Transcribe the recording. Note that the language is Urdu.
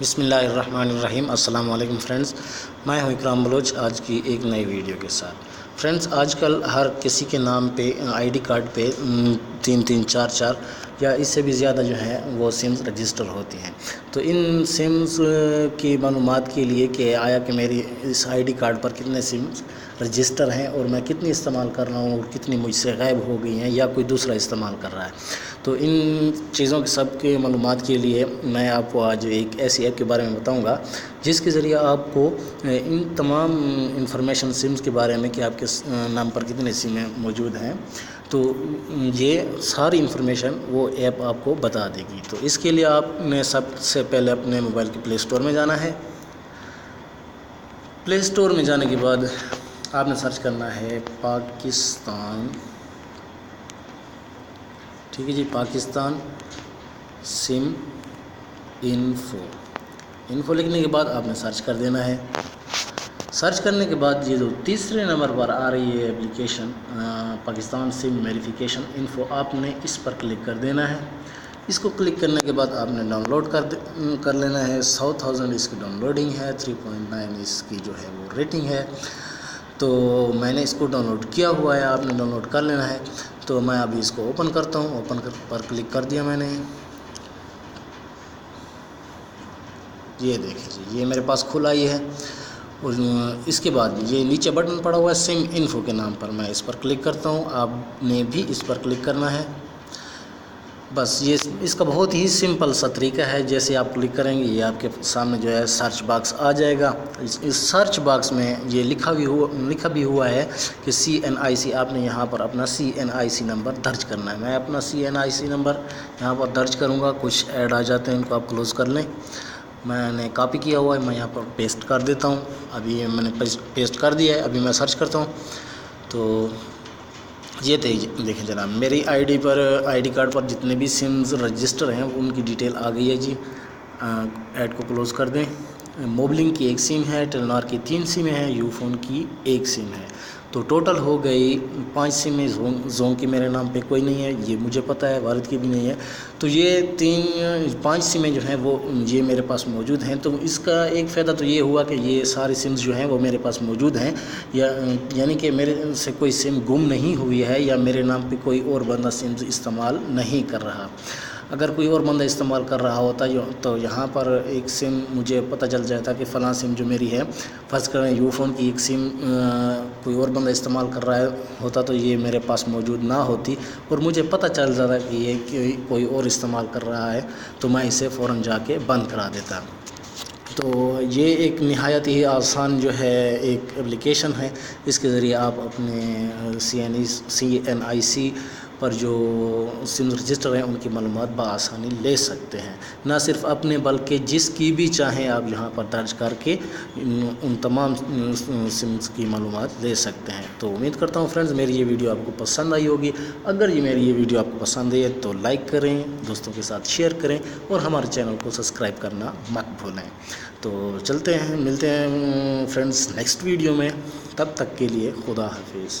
بسم اللہ الرحمن الرحیم۔ السلام علیکم فرینڈز، میں ہوں اکرام بلوچ آج کی ایک نئی ویڈیو کے ساتھ۔ فرینڈز، آج کل ہر کسی کے نام پہ آئی ڈی کارڈ پہ 3 4 یا اس سے بھی زیادہ جو ہے وہ سمز رجسٹر ہوتی ہیں۔ تو ان سمز کی معلومات کے لیے کہ آیا کہ میری اس آئی ڈی کارڈ پر کتنے سمز رجسٹر ہیں اور میں کتنی استعمال کر رہا ہوں اور کتنی مجھ سے غائب ہو گئی ہیں یا کوئی دوسرا استعمال کر رہا ہے، تو ان چیزوں کے سب کے معلومات کے لیے میں آپ کو آج ایک ایسی ایپ کے بارے میں بتاؤں گا جس کے ذریعے آپ کو ان تمام انفارمیشن سمز کے بارے میں کہ آپ کے نام پر کتنے سمیں موجود ہیں، تو یہ ساری انفارمیشن وہ ایپ آپ کو بتا دے گی۔ تو اس کے لیے آپ نے سب سے پہلے اپنے موبائل کے پلے اسٹور میں جانا ہے۔ پلے اسٹور میں جانے کے بعد آپ نے سرچ کرنا ہے پاکستان، ٹھیک ہے جی، پاکستان سم انفو لکھنے کے بعد آپ نے سرچ کر دینا ہے۔ سرچ کرنے کے بعد یہ جو تیسرے نمبر پر آ رہی ہے اپلیکیشن پاکستان سم ویریفیکیشن انفو، آپ نے اس پر کلک کر دینا ہے۔ اس کو کلک کرنے کے بعد آپ نے ڈاؤن لوڈ کر لینا ہے۔ 100,000 اس کی ڈاؤن لوڈنگ ہے، 3.9 اس کی جو ہے وہ ریٹنگ ہے۔ تو میں نے اس کو ڈاؤن لوڈ کیا ہوا ہے، آپ نے ڈاؤن لوڈ کر لینا ہے۔ تو میں ابھی اس کو اوپن کرتا ہوں، اوپن پر کلک کر دیا میں نے۔ یہ دیکھیں جی، یہ میرے پاس کھلا ہی ہے، اور اس کے بعد یہ نیچے بٹن پڑا ہوا ہے سم انفو کے نام پر، میں اس پر کلک کرتا ہوں، آپ نے بھی اس پر کلک کرنا ہے۔ بس یہ اس کا بہت ہی سمپل سا طریقہ ہے، جیسے آپ کلک کریں گے یہ آپ کے سامنے جو ہے سرچ باکس آ جائے گا۔ اس سرچ باکس میں یہ لکھا بھی ہوا ہے کہ CNIC، آپ نے یہاں پر اپنا CNIC نمبر درج کرنا ہے۔ میں اپنا CNIC نمبر یہاں پر درج کروں گا۔ کچھ ایڈ آ جاتے ہیں، ان کو آپ کلوز کر لیں۔ میں نے کاپی کیا ہوا ہے، میں یہاں پر پیسٹ کر دیتا ہوں۔ ابھی میں نے پیسٹ کر دیا ہے، ابھی میں سرچ کرتا ہوں۔ تو یہ دیکھیں جناب، میری آئی ڈی کارڈ پر جتنے بھی سمز رجسٹر ہیں ان کی ڈیٹیل آ گئی ہے جی۔ ایڈ کو کلوز کر دیں۔ موبلنگ کی 1 سم ہے، ٹیلنار کی 3 سمیں ہیں، یو فون کی 1 سم ہے۔ تو ٹوٹل ہو گئی 5 سمیں۔ زون کی میرے نام پہ کوئی نہیں ہے، یہ مجھے پتہ ہے، بھارت کی بھی نہیں ہے۔ تو یہ 5 سمیں جو ہیں وہ یہ میرے پاس موجود ہیں۔ تو اس کا ایک فائدہ تو یہ ہوا کہ یہ ساری سمز جو ہیں وہ میرے پاس موجود ہیں، یعنی کہ میرے سے کوئی سم گم نہیں ہوئی ہے یا میرے نام پہ کوئی اور بندہ سمز استعمال نہیں کر رہا۔ اگر کوئی اور بندہ استعمال کر رہا ہوتا تو یہاں پر ایک سم مجھے پتہ چل جاتا کہ فلاں سم جو میری ہے، فرض کریں یو فون کی 1 سم کوئی اور بندہ استعمال کر رہا ہوتا تو یہ میرے پاس موجود نہ ہوتی، اور مجھے پتہ چل جاتا کہ یہ کوئی اور استعمال کر رہا ہے، تو میں اسے فوراً جا کے بند کرا دیتا۔ تو یہ ایک نہایت ہی آسان جو ہے ایک اپلیکیشن ہے، اس کے ذریعے آپ اپنے CNIC پر جو سمز رجسٹر ہیں ان کی معلومات بآسانی لے سکتے ہیں۔ نہ صرف اپنے بلکہ جس کی بھی چاہیں آپ یہاں پر درج کر کے ان تمام سمز کی معلومات لے سکتے ہیں۔ تو امید کرتا ہوں فرینڈز میری یہ ویڈیو آپ کو پسند آئی ہوگی۔ اگر میری یہ ویڈیو آپ کو پسند ہے تو لائک کریں، دوستوں کے ساتھ شیئر کریں، اور ہمارے چینل کو سبسکرائب کرنا مت بھولیں۔ تو چلتے ہیں، ملتے ہیں فرینڈز نیکسٹ ویڈیو میں، تب تک کے لیے خدا حافظ۔